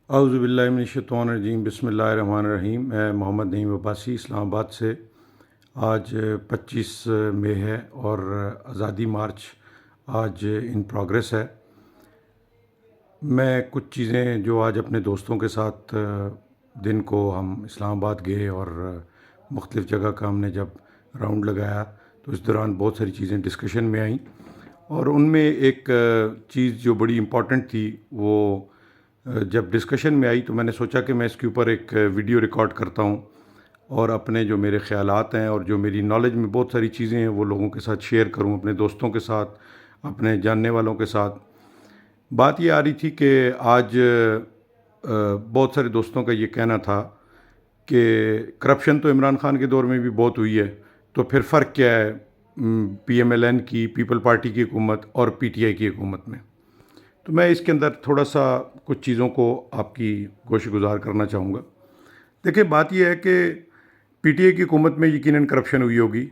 اعوذ باللہ من الشیطان الرجیم، بسم اللہ الرحمن الرحیم۔ میں محمد نعیم عباسی اسلام آباد سے۔ آج 25 مئی ہے اور آزادی مارچ آج ان پروگریس ہے۔ میں کچھ چیزیں جو آج اپنے دوستوں کے ساتھ دن کو ہم اسلام آباد گئے اور مختلف جگہ کا ہم نے جب راؤنڈ لگایا تو اس دوران بہت ساری چیزیں ڈسکشن میں آئیں، اور ان میں ایک چیز جو بڑی امپورٹنٹ تھی وہ جب ڈسکشن میں آئی تو میں نے سوچا کہ میں اس کے اوپر ایک ویڈیو ریکارڈ کرتا ہوں اور اپنے جو میرے خیالات ہیں اور جو میری نالج میں بہت ساری چیزیں ہیں وہ لوگوں کے ساتھ شیئر کروں، اپنے دوستوں کے ساتھ، اپنے جاننے والوں کے ساتھ۔ بات یہ آ رہی تھی کہ آج بہت سارے دوستوں کا یہ کہنا تھا کہ کرپشن تو عمران خان کے دور میں بھی بہت ہوئی ہے، تو پھر فرق کیا ہے پی ایم ایل این کی، پیپل پارٹی کی حکومت اور پی ٹی آئی کی حکومت میں؟ تو میں اس کے اندر تھوڑا سا کچھ چیزوں کو آپ کی گوش گزار کرنا چاہوں گا۔ دیکھیں، بات یہ ہے کہ پی ٹی آئی کی حکومت میں یقیناً کرپشن ہوئی ہوگی۔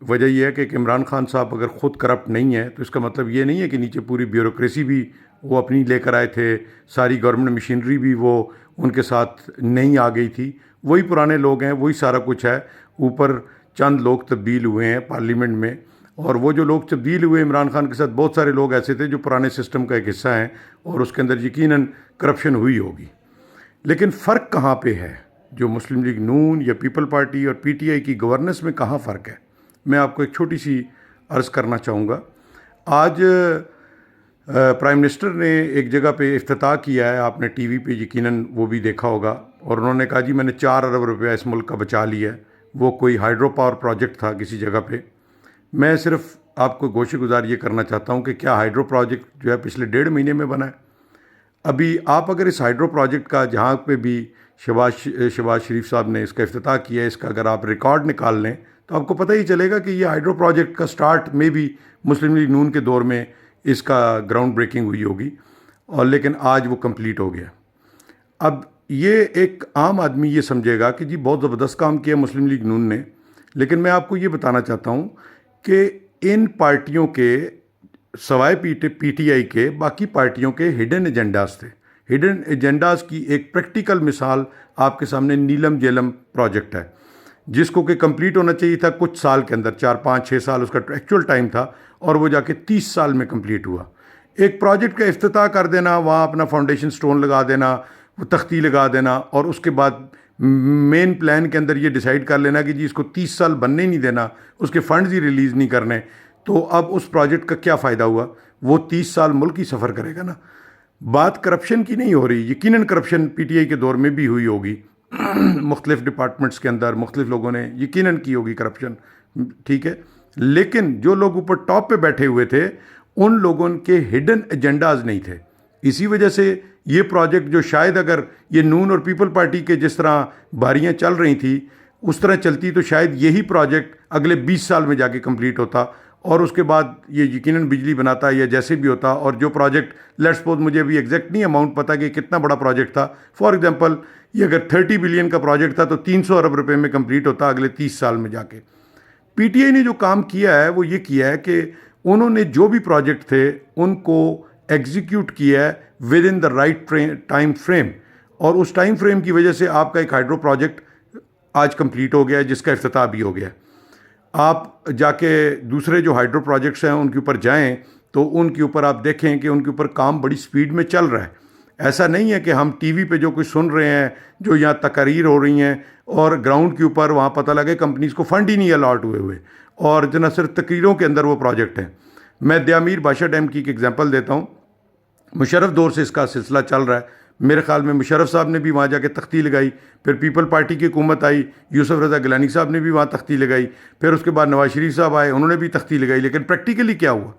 وجہ یہ ہے کہ عمران خان صاحب اگر خود کرپٹ نہیں ہے تو اس کا مطلب یہ نہیں ہے کہ نیچے پوری بیوروکریسی بھی وہ اپنی لے کر آئے تھے، ساری گورنمنٹ مشینری بھی وہ ان کے ساتھ نہیں آ گئی تھی۔ وہی پرانے لوگ ہیں، وہی سارا کچھ ہے، اوپر چند لوگ تبدیل ہوئے ہیں پارلیمنٹ میں، اور وہ جو لوگ تبدیل ہوئے عمران خان کے ساتھ بہت سارے لوگ ایسے تھے جو پرانے سسٹم کا ایک حصہ ہیں، اور اس کے اندر یقیناً کرپشن ہوئی ہوگی۔ لیکن فرق کہاں پہ ہے؟ جو مسلم لیگ نون یا پیپل پارٹی اور پی ٹی آئی کی گورننس میں کہاں فرق ہے؟ میں آپ کو ایک چھوٹی سی عرض کرنا چاہوں گا۔ آج پرائم منسٹر نے ایک جگہ پہ افتتاح کیا ہے، آپ نے ٹی وی پہ یقیناً وہ بھی دیکھا ہوگا، اور انہوں نے کہا جی میں نے 4 ارب روپیہ اس ملک کا بچا لیا ہے۔ وہ کوئی ہائیڈرو پاور پروجیکٹ تھا کسی جگہ پہ۔ میں صرف آپ کو گوشے گزار یہ کرنا چاہتا ہوں کہ کیا ہائیڈرو پروجیکٹ جو ہے پچھلے 1.5 مہینے میں بنا ہے؟ ابھی آپ اگر اس ہائیڈرو پروجیکٹ کا جہاں پہ بھی شہباز شریف صاحب نے اس کا افتتاح کیا ہے، اس کا اگر آپ ریکارڈ نکال لیں تو آپ کو پتہ ہی چلے گا کہ یہ ہائیڈرو پروجیکٹ کا سٹارٹ میں بھی مسلم لیگ نون کے دور میں اس کا گراؤنڈ بریکنگ ہوئی ہوگی، اور لیکن آج وہ کمپلیٹ ہو گیا۔ اب یہ ایک عام آدمی یہ سمجھے گا کہ جی بہت زبردست کام کیا مسلم لیگ نون نے، لیکن میں آپ کو یہ بتانا چاہتا ہوں کہ ان پارٹیوں کے سوائے پی ٹی آئی کے باقی پارٹیوں کے ہڈن ایجنڈاز تھے۔ ہڈن ایجنڈاز کی ایک پریکٹیکل مثال آپ کے سامنے نیلم جیلم پروجیکٹ ہے، جس کو کہ کمپلیٹ ہونا چاہیے تھا کچھ سال کے اندر، 4 5 6 سال اس کا ایکچوئل ٹائم تھا، اور وہ جا کے 30 سال میں کمپلیٹ ہوا۔ ایک پروجیکٹ کا افتتاح کر دینا، وہاں اپنا فاؤنڈیشن سٹون لگا دینا، وہ تختی لگا دینا، اور اس کے بعد مین پلان کے اندر یہ ڈیسائیڈ کر لینا کہ جی اس کو 30 سال بننے نہیں دینا، اس کے فنڈز ہی ریلیز نہیں کرنے، تو اب اس پروجیکٹ کا کیا فائدہ ہوا؟ وہ 30 سال ملک ہی سفر کرے گا نا۔ بات کرپشن کی نہیں ہو رہی، یقیناً کرپشن پی ٹی آئی کے دور میں بھی ہوئی ہوگی، مختلف ڈپارٹمنٹس کے اندر مختلف لوگوں نے یقیناً کی ہوگی کرپشن، ٹھیک ہے، لیکن جو لوگ اوپر ٹاپ پہ بیٹھے ہوئے تھے ان لوگوں کے ہڈن ایجنڈاز نہیں تھے۔ اسی وجہ سے یہ پروجیکٹ جو شاید اگر یہ نون اور پیپل پارٹی کے جس طرح باریاں چل رہی تھیں اس طرح چلتی تو شاید یہی پروجیکٹ اگلے 20 سال میں جا کے کمپلیٹ ہوتا، اور اس کے بعد یہ یقیناً بجلی بناتا یا جیسے بھی ہوتا۔ اور جو پروجیکٹ لیٹس سپوز، مجھے ابھی ایگزیکٹ نہیں اماؤنٹ پتہ کہ کتنا بڑا پروجیکٹ تھا، فار ایگزامپل یہ اگر 30 بلین کا پروجیکٹ تھا تو 300 ارب روپے میں کمپلیٹ ہوتا اگلے 30 سال میں جا کے۔ پی ٹی آئی نے جو کام کیا ہے وہ یہ کیا ہے کہ انہوں نے جو بھی پروجیکٹ تھے ان کو ایگزیکیوٹ کیا ہے with in the right time frame, اور اس ٹائم فریم کی وجہ سے آپ کا ایک ہائیڈرو پروجیکٹ آج کمپلیٹ ہو گیا ہے، جس کا افتتاح بھی ہو گیا ہے۔ آپ جا کے دوسرے جو ہائیڈرو پروجیکٹس ہیں ان کے اوپر جائیں تو ان کے اوپر آپ دیکھیں کہ ان کے اوپر کام بڑی سپیڈ میں چل رہا ہے۔ ایسا نہیں ہے کہ ہم ٹی وی پہ جو کچھ سن رہے ہیں، جو یہاں تقاریر ہو رہی ہیں، اور گراؤنڈ کے اوپر وہاں پتہ لگے کمپنیز کو فنڈ ہی نہیں الاٹ ہوئے، اور جو نہ صرف تقریروں کے اندر وہ پروجیکٹ ہیں۔ میں دیامیر بادشاہ ڈیم کی ایک ایگزامپل دیتا ہوں۔ مشرف دور سے اس کا سلسلہ چل رہا ہے، میرے خیال میں مشرف صاحب نے بھی وہاں جا کے تختی لگائی، پھر پیپل پارٹی کی حکومت آئی، یوسف رضا گیلانی صاحب نے بھی وہاں تختی لگائی، پھر اس کے بعد نواز شریف صاحب آئے، انہوں نے بھی تختی لگائی، لیکن پریکٹیکلی کیا ہوا؟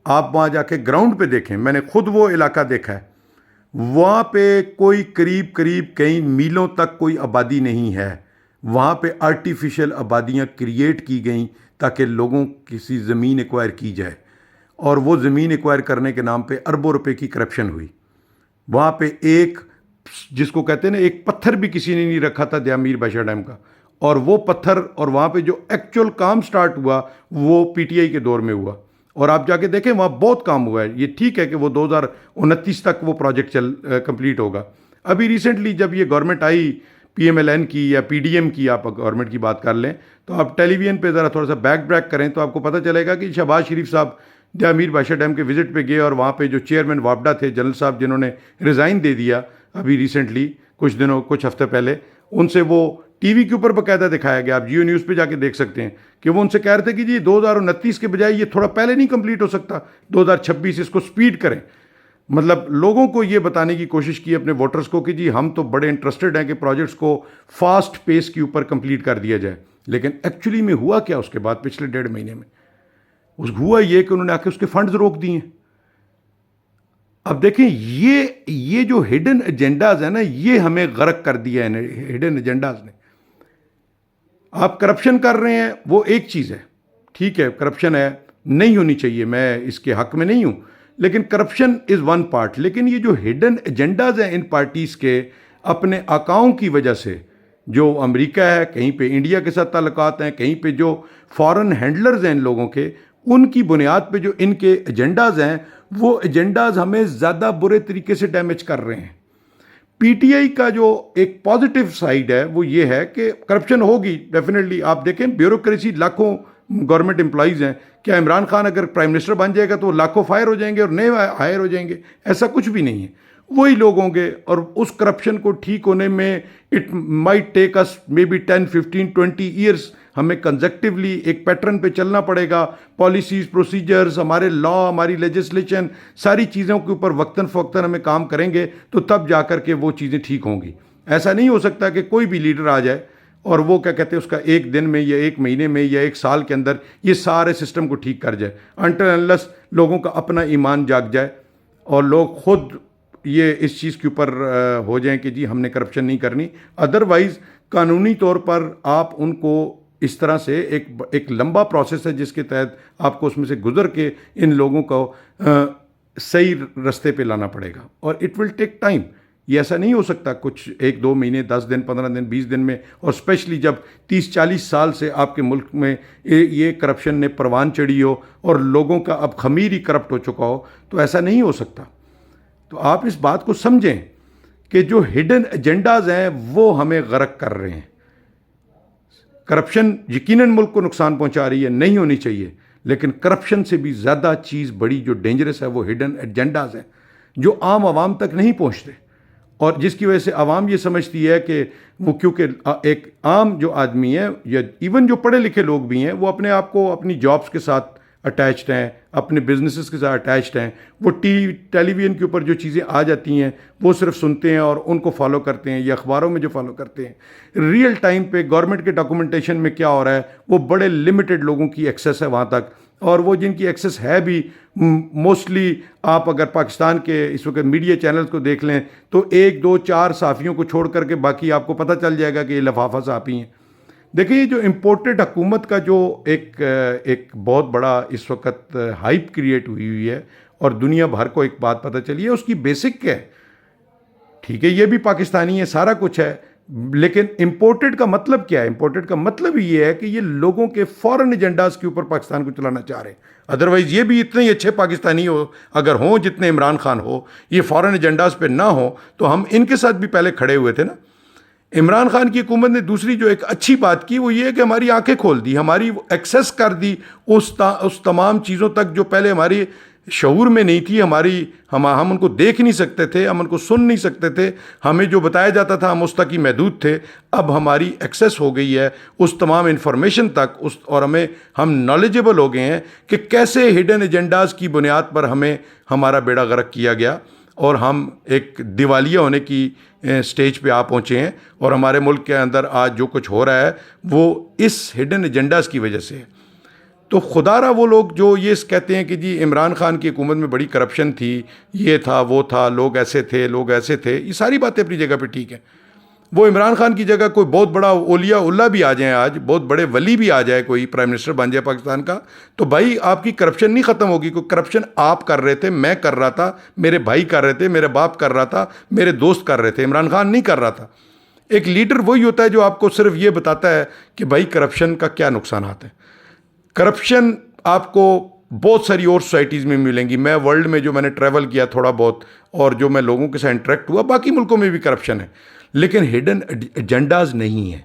آپ وہاں جا کے گراؤنڈ پہ دیکھیں، میں نے خود وہ علاقہ دیکھا ہے، وہاں پہ کوئی قریب کئی میلوں تک کوئی آبادی نہیں ہے، وہاں پہ آرٹیفیشل آبادیاں کریٹ کی گئیں تاکہ لوگوں کسی زمین ایکوائر کی جائے، اور وہ زمین ایکوائر کرنے کے نام پہ اربوں روپے کی کرپشن ہوئی۔ وہاں پہ ایک جس کو کہتے ہیں نا، ایک پتھر بھی کسی نے نہیں رکھا تھا دیامیر بادشاہ ڈیم کا، اور وہ پتھر، اور وہاں پہ جو ایکچوئل کام سٹارٹ ہوا وہ پی ٹی آئی کے دور میں ہوا، اور آپ جا کے دیکھیں وہاں بہت کام ہوا ہے۔ یہ ٹھیک ہے کہ وہ 2029 تک وہ پروجیکٹ کمپلیٹ ہوگا، ابھی ریسنٹلی جب یہ گورنمنٹ آئی PMLN کی یا PDM کی، آپ گورنمنٹ کی بات کر لیں تو آپ ٹیلی ویژن پہ ذرا تھوڑا سا بیک کریں تو آپ کو پتہ چلے گا کہ شہباز شریف صاحب امیر بادشاہ ڈیم کے وزٹ پہ گئے اور وہاں پہ جو چیئرمین وابڈا تھے جنرل صاحب جنہوں نے ریزائن دے دیا ابھی ریسنٹلی کچھ ہفتے پہلے، ان سے وہ ٹی وی کے اوپر باقاعدہ دکھایا گیا، آپ جیو نیوز پہ جا کے دیکھ سکتے ہیں کہ وہ ان سے کہہ رہے تھے کہ جی 2029 کے بجائے یہ تھوڑا پہلے نہیں کمپلیٹ ہو سکتا، 2026 اس کو سپیڈ کریں. مطلب لوگوں کو یہ بتانے کی کوشش کی اپنے ووٹرز کو کہ جی ہم تو بڑے انٹرسٹڈ ہیں کہ پروجیکٹس کو فاسٹ پیس کے اوپر کمپلیٹ کر دیا جائے. لیکن ایکچولی میں ہوا کیا اس کے بعد پچھلے 1.5 مہینے میں ہوا یہ کہ انہوں نے آ کے اس کے فنڈز روک دیے. اب دیکھیں یہ جو ہڈن ایجنڈاز ہیں نا، یہ ہمیں غرق کر دیا ہے ہڈن ایجنڈاز نے. آپ کرپشن کر رہے ہیں وہ ایک چیز ہے، ٹھیک ہے کرپشن ہے، نہیں ہونی چاہیے، میں اس کے حق میں نہیں ہوں، لیکن کرپشن از ون پارٹ. لیکن یہ جو ہڈن ایجنڈاز ہیں ان پارٹیز کے اپنے آقاؤں کی وجہ سے، جو امریکہ ہے، کہیں پہ انڈیا کے ساتھ تعلقات ہیں، کہیں پہ جو فارن ہینڈلرز ہیں ان لوگوں کے، ان کی بنیاد پہ جو ان کے ایجنڈاز ہیں وہ ایجنڈاز ہمیں زیادہ برے طریقے سے ڈیمیج کر رہے ہیں. PTI کا جو ایک پازیٹیو سائیڈ ہے وہ یہ ہے کہ کرپشن ہوگی ڈیفینیٹلی. آپ دیکھیں بیوروکریسی، لاکھوں گورنمنٹ امپلائیز ہیں. کیا عمران خان اگر پرائم منسٹر بن جائے گا تو لاکھوں فائر ہو جائیں گے اور نئے ہائر ہو جائیں گے؟ ایسا کچھ بھی نہیں ہے، وہی لوگ ہوں گے. اور اس کرپشن کو ٹھیک ہونے میں it might take us maybe 10 15 20 years. ہمیں کنزیکٹیولی ایک پیٹرن پہ چلنا پڑے گا. پالیسیز، پروسیجرز، ہمارے لا، ہماری لیجسلیشن، ساری چیزوں کے اوپر وقتاً فوقتاً ہمیں کام کریں گے تو تب جا کر کے وہ چیزیں ٹھیک ہوں گی. ایسا نہیں ہو سکتا کہ کوئی بھی لیڈر آ جائے اور وہ کیا کہتے ہیں اس کا ایک دن میں یا ایک مہینے میں یا ایک سال کے اندر یہ سارے سسٹم کو ٹھیک کر جائے. انٹل انلیس لوگوں کا اپنا ایمان جاگ جائے اور لوگ خود یہ اس چیز کے اوپر ہو جائیں کہ جی ہم نے کرپشن نہیں کرنی. ادروائز قانونی طور پر آپ ان کو اس طرح سے ایک لمبا پروسیس ہے جس کے تحت آپ کو اس میں سے گزر کے ان لوگوں کو صحیح رستے پہ لانا پڑے گا، اور اٹ ول ٹیک ٹائم. یہ ایسا نہیں ہو سکتا کچھ 1-2 مہینے، 10 دن، 15 دن، 20 دن میں. اور اسپیشلی جب 30-40 سال سے آپ کے ملک میں یہ کرپشن نے پروان چڑھی ہو اور لوگوں کا اب خمیر ہی کرپٹ ہو چکا ہو، تو ایسا نہیں ہو سکتا. تو آپ اس بات کو سمجھیں کہ جو ہڈن ایجنڈاز ہیں وہ ہمیں غرق کر رہے ہیں. کرپشن یقیناً ملک کو نقصان پہنچا رہی ہے، نہیں ہونی چاہیے، لیکن کرپشن سے بھی زیادہ چیز بڑی جو ڈینجرس ہے وہ ہڈن ایجنڈاز ہیں جو عام عوام تک نہیں پہنچتے، اور جس کی وجہ سے عوام یہ سمجھتی ہے کہ وہ کیونکہ ایک عام جو آدمی ہے یا ایون جو پڑھے لکھے لوگ بھی ہیں وہ اپنے آپ کو اپنی جابس کے ساتھ اٹیچڈ ہیں، اپنے بزنسز کے ساتھ اٹیچڈ ہیں. وہ ٹیلی ویژن کے اوپر جو چیزیں آ جاتی ہیں وہ صرف سنتے ہیں اور ان کو فالو کرتے ہیں، یا اخباروں میں جو فالو کرتے ہیں. ریئل ٹائم پہ گورنمنٹ کے ڈاکومنٹیشن میں کیا ہو رہا ہے وہ بڑے لمیٹڈ لوگوں کی ایکسیس ہے وہاں تک، اور وہ جن کی ایکسیس ہے بھی موسٹلی آپ اگر پاکستان کے اس وقت میڈیا چینلز کو دیکھ لیں تو 1 2 4 صحافیوں کو چھوڑ کر کے باقی آپ کو پتہ چل جائے گا کہ یہ لفافہ صحافی ہیں. دیکھیں یہ جو امپورٹڈ حکومت کا جو ایک بہت بڑا اس وقت ہائپ کریٹ ہوئی ہے اور دنیا بھر کو ایک بات پتہ چلی ہے، اس کی بیسک کیا ہے؟ ٹھیک ہے یہ بھی پاکستانی ہے، سارا کچھ ہے، لیکن امپورٹڈ کا مطلب کیا ہے؟ امپورٹڈ کا مطلب یہ ہے کہ یہ لوگوں کے فورن ایجنڈاز کے اوپر پاکستان کو چلانا چاہ رہے ہیں. ادروائز یہ بھی اتنے ہی اچھے پاکستانی ہو اگر ہوں جتنے عمران خان ہو، یہ فورن ایجنڈاز پہ نہ ہوں تو ہم ان کے ساتھ بھی پہلے کھڑے ہوئے تھے نا. عمران خان کی حکومت نے دوسری جو ایک اچھی بات کی وہ یہ ہے کہ ہماری آنکھیں کھول دی، ہماری ایکسیس کر دی اس تمام چیزوں تک جو پہلے ہماری شعور میں نہیں تھی. ہم ان کو دیکھ نہیں سکتے تھے، ہم ان کو سن نہیں سکتے تھے، ہمیں جو بتایا جاتا تھا ہم اس تک ہی محدود تھے. اب ہماری ایکسیس ہو گئی ہے اس تمام انفارمیشن تک، اور ہم نالجبل ہو گئے ہیں کہ کیسے ہڈن ایجنڈاز کی بنیاد پر ہمارا بیڑا غرق کیا گیا اور ہم ایک دیوالیہ ہونے کی سٹیج پہ پہنچے ہیں. اور ہمارے ملک کے اندر آج جو کچھ ہو رہا ہے وہ اس ہڈن ایجنڈاز کی وجہ سے ہے. تو خدا را وہ لوگ جو یہ کہتے ہیں کہ جی عمران خان کی حکومت میں بڑی کرپشن تھی، یہ تھا وہ تھا، لوگ ایسے تھے لوگ ایسے تھے، یہ ساری باتیں اپنی جگہ پہ ٹھیک ہیں. وہ عمران خان کی جگہ کوئی بہت بڑا اولیاء اللہ بھی آ جائیں، آج بہت بڑے ولی بھی آ جائے، کوئی پرائم منسٹر بن جائے پاکستان کا، تو بھائی آپ کی کرپشن نہیں ختم ہوگی. کوئی کرپشن آپ کر رہے تھے، میں کر رہا تھا، میرے بھائی کر رہے تھے، میرے باپ کر رہا تھا، میرے دوست کر رہے تھے، عمران خان نہیں کر رہا تھا. ایک لیڈر وہی ہوتا ہے جو آپ کو صرف یہ بتاتا ہے کہ بھائی کرپشن کا کیا نقصانات ہیں. کرپشن آپ کو بہت ساری اور سوسائٹیز میں ملیں گی. میں ورلڈ میں جو میں نے ٹریول کیا تھوڑا بہت اور جو میں لوگوں کے ساتھ انٹریکٹ ہوا، باقی ملکوں میں بھی کرپشن ہے، لیکن ہڈن ایجنڈاز نہیں ہیں.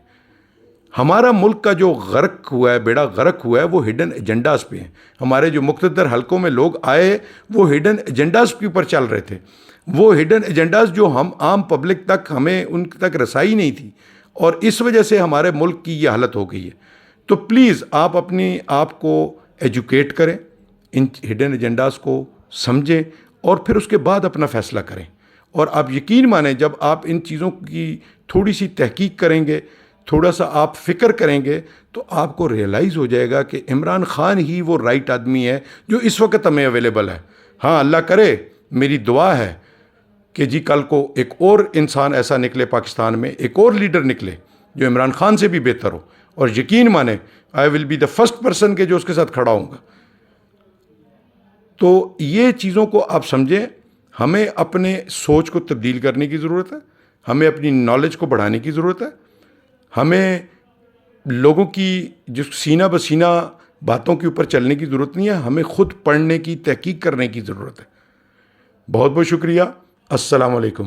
ہمارا ملک کا جو غرق ہوا ہے، بیڑا غرق ہوا ہے، وہ ہڈن ایجنڈاز پہ ہیں. ہمارے جو مقتدر حلقوں میں لوگ آئے وہ ہڈن ایجنڈاز کے اوپر چل رہے تھے. وہ ہڈن ایجنڈاز جو ہم عام پبلک تک، ہمیں ان تک رسائی نہیں تھی، اور اس وجہ سے ہمارے ملک کی یہ حالت ہو گئی ہے. تو پلیز آپ اپنی آپ کو ایجوکیٹ کریں، ان ہڈن ایجنڈاز کو سمجھیں، اور پھر اس کے بعد اپنا فیصلہ کریں. اور آپ یقین مانیں، جب آپ ان چیزوں کی تھوڑی سی تحقیق کریں گے، تھوڑا سا آپ فکر کریں گے، تو آپ کو ریئلائز ہو جائے گا کہ عمران خان ہی وہ رائٹ آدمی ہے جو اس وقت ہمیں اویلیبل ہے. ہاں، اللہ کرے، میری دعا ہے کہ جی کل کو ایک اور انسان ایسا نکلے پاکستان میں، ایک اور لیڈر نکلے جو عمران خان سے بھی بہتر ہو. اور یقین مانیں، I will be the first person کہ جو اس کے ساتھ کھڑا ہوں گا. تو یہ چیزوں کو آپ سمجھیں. ہمیں اپنے سوچ کو تبدیل کرنے کی ضرورت ہے، ہمیں اپنی نالج کو بڑھانے کی ضرورت ہے، ہمیں لوگوں کی جو سینہ بسینہ باتوں کے اوپر چلنے کی ضرورت نہیں ہے، ہمیں خود پڑھنے کی، تحقیق کرنے کی ضرورت ہے. بہت بہت شکریہ. السلام علیکم.